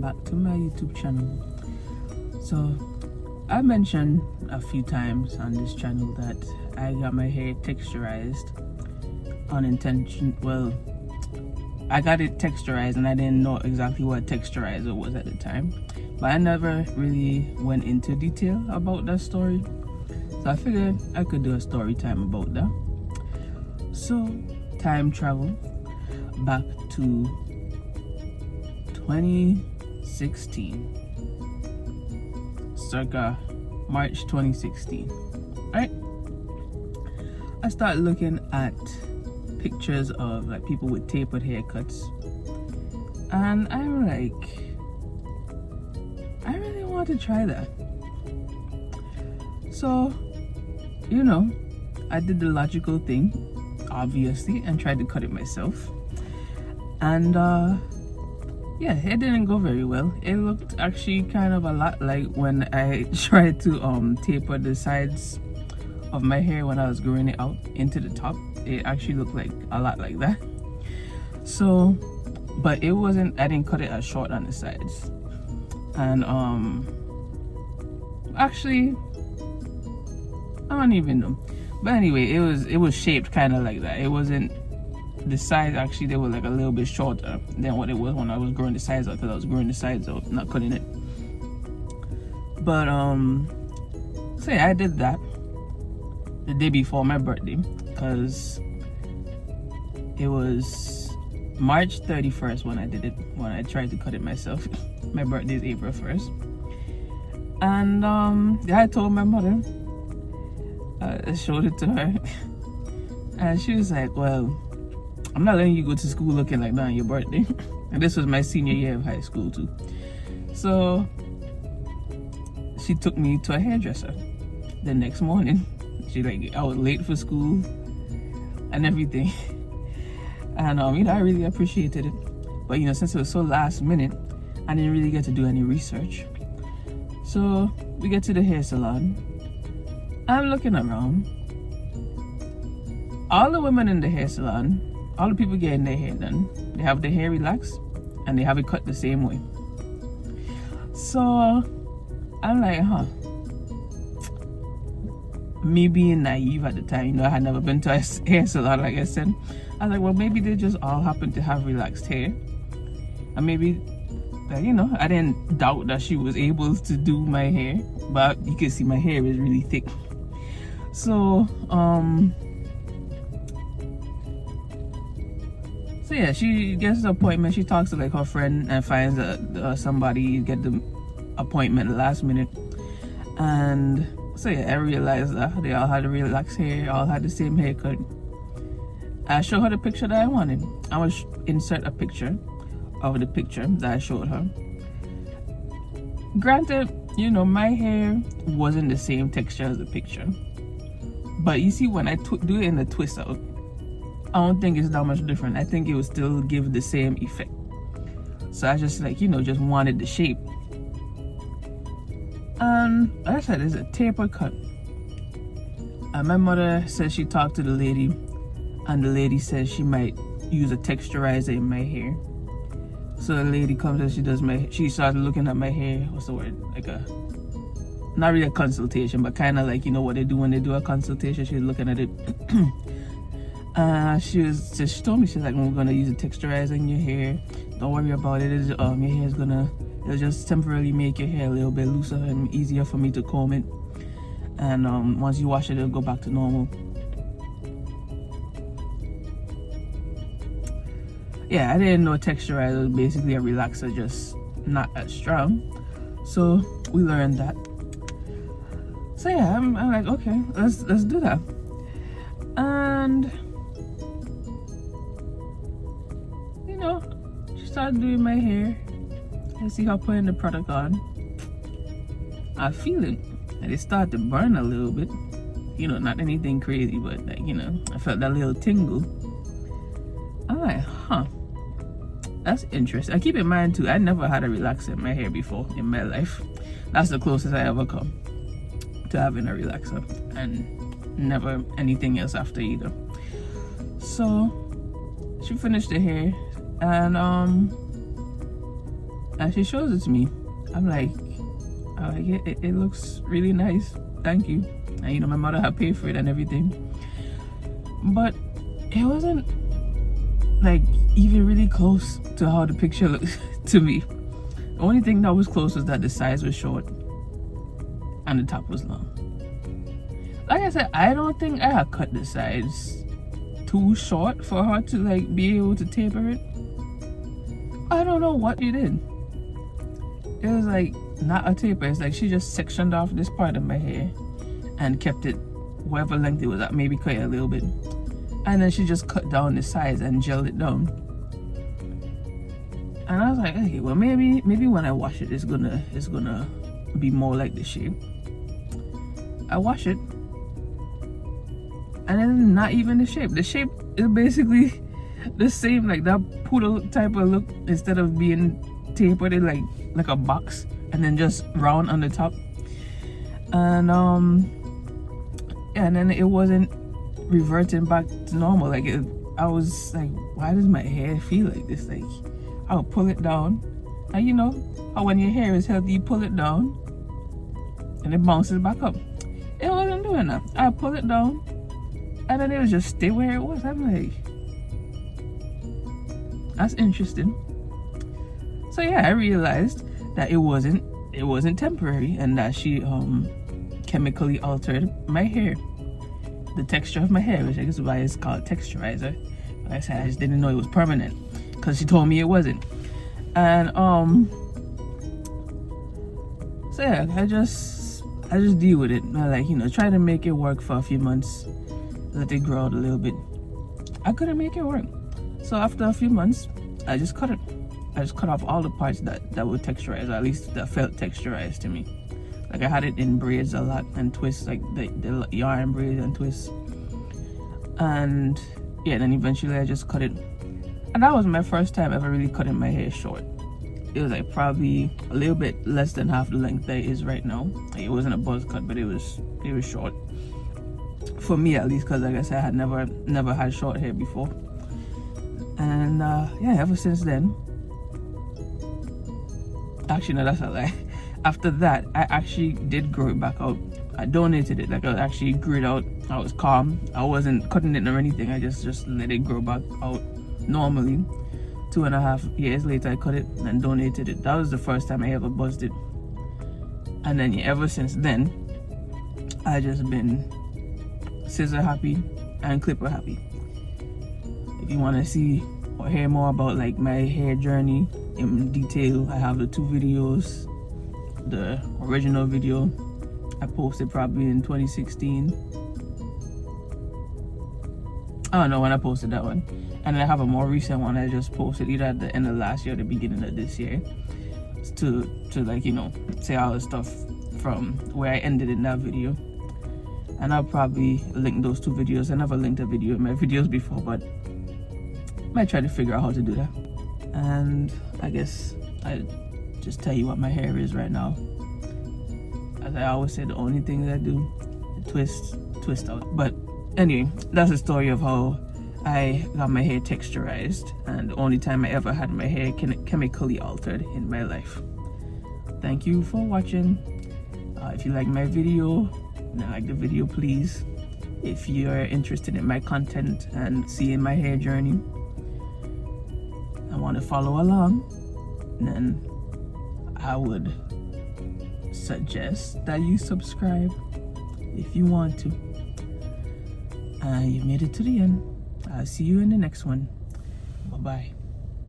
back to my YouTube channel. So I mentioned a few times on this channel that I got my hair texturized unintentional. Well, I got it texturized and I didn't know exactly what texturizer was at the time, but I never really went into detail about that story, so I figured I could do a story time about that. So time travel back to 2016, circa March 2016, right? I started looking at pictures of like people with tapered haircuts, and I'm like, I really want to try that. So, you know, I did the logical thing, obviously, and tried to cut it myself. And yeah, it didn't go very well. It looked actually kind of a lot like when I tried to taper the sides of my hair when I was growing it out into the top. It actually looked like a lot like that. So, but it wasn't, I didn't cut it as short on the sides. And actually, I don't even know. But anyway, it was shaped kind of like that. It wasn't, the sides actually, they were like a little bit shorter than what it was when I was growing the sides out, because I was growing the sides out, not cutting it. But so yeah, I did that the day before my birthday, because it was March 31st when I did it, when I tried to cut it myself. My birthday is April 1st. And yeah, I told my mother, I showed it to her, and she was like, well, I'm not letting you go to school looking like that on your birthday. And this was my senior year of high school too. So she took me to a hairdresser the next morning. She like, I was late for school and everything. And you know, I really appreciated it. But you know, since it was so last minute, I didn't really get to do any research. So we get to the hair salon. I'm looking around. All the women in the hair salon, all the people getting their hair done, they have their hair relaxed and they have it cut the same way. So I'm like, me being naive at the time, you know, I had never been to a hair salon, like I said. I was like, well, maybe they just all happen to have relaxed hair. And maybe, you know, I didn't doubt that she was able to do my hair, but you can see my hair is really thick. So, so yeah, she gets the appointment. She talks to like her friend and finds somebody, get the appointment last minute. And so yeah, I realized that they all had relaxed hair, all had the same haircut. I showed her the picture that I wanted. I would insert a picture of the picture that I showed her. Granted, you know, my hair wasn't the same texture as the picture. But you see, when I do it in the twist out, I don't think it's that much different. I think it would still give the same effect. So I just like, you know, just wanted the shape. And like I said, it's a taper cut. And my mother says she talked to the lady, and the lady says she might use a texturizer in my hair. So the lady comes and she starts looking at my hair. What's the word? Like not really a consultation, but kind of like, you know what they do when they do a consultation. She's looking at it. She told me, she's like, we're gonna use a texturizer in your hair. Don't worry about it. Your hair is it'll just temporarily make your hair a little bit looser and easier for me to comb it. And once you wash it, it'll go back to normal. Yeah, I didn't know texturizer was basically a relaxer, just not as strong. So we learned that. So yeah, I'm like, okay, let's do that. And you know, she started doing my hair. I see her putting the product on. I feel it, and it started to burn a little bit. You know, not anything crazy, but like, you know, I felt that little tingle. I'm like, that's interesting. And keep in mind too, I never had a relaxer in my hair before in my life. That's the closest I ever come to having a relaxer, and never anything else after either. So she finished the hair, and And she shows it to me. I'm like, it looks really nice. Thank you. And you know, my mother had paid for it and everything. But it wasn't like even really close to how the picture looked to me. The only thing that was close was that the size was short and the top was long. Like I said, I don't think I had cut the sides too short for her to like be able to taper it. I don't know what you did. It was like not a taper. It's like she just sectioned off this part of my hair and kept it whatever length it was at, maybe cut it a little bit, and then she just cut down the sides and gelled it down. And I was like, okay, well maybe when I wash it, it's gonna be more like the shape. I wash it, and then not even the shape. The shape is basically the same, like that poodle type of look. Instead of being tapered, it like a box, and then just round on the top. And and then it wasn't reverting back to normal. Like I was like, why does my hair feel like this? Like I'll pull it down, and you know how when your hair is healthy, you pull it down and it bounces back up. It wasn't doing that. I pull it down, and then it would just stay where it was. I'm like, that's interesting. So yeah, I realized that it wasn't temporary, and that she chemically altered my hair, the texture of my hair, which I guess is why it's called texturizer. Like I said, I just didn't know it was permanent because she told me it wasn't. And so yeah, I just deal with it. I like, you know, try to make it work for a few months, let it grow out a little bit. I couldn't make it work, so after a few months I just cut it. I just cut off all the parts that were texturized, or at least that felt texturized to me. Like I had it in braids a lot and twists, like the yarn braids and twists. And yeah, then eventually I just cut it. And that was my first time ever really cutting my hair short. It was like probably a little bit less than half the length that it is right now. Like, it wasn't a buzz cut, but it was short. For me at least, because like I said, I had never had short hair before. And yeah, ever since then. Actually, no, that's a lie. After that, I actually did grow it back out. I donated it. Like I actually grew it out. I was calm. I wasn't cutting it or anything. I just let it grow back out normally. 2.5 years later, I cut it and donated it. That was the first time I ever buzzed it. And then yeah, ever since then, I just been scissor happy and clipper happy. If you want to see or hear more about like my hair journey in detail, I have the 2 videos. The original video I posted probably in 2016. I don't know when I posted that one. And then I have a more recent one I just posted either at the end of last year or the beginning of this year, to like, you know, say all the stuff from where I ended in that video. And I'll probably link those 2 videos. I never linked a video in my videos before, but I might try to figure out how to do that. And I guess I just tell you what my hair is right now. As I always say, the only thing that I do is twist out. But anyway, that's the story of how I got my hair texturized, and the only time I ever had my hair chemically altered in my life. Thank you for watching. If you like my video, like the video, please. If you're interested in my content and seeing my hair journey and want to follow along, then I would suggest that you subscribe if you want to. You've made it to the end. I'll see you in the next one. Bye-bye.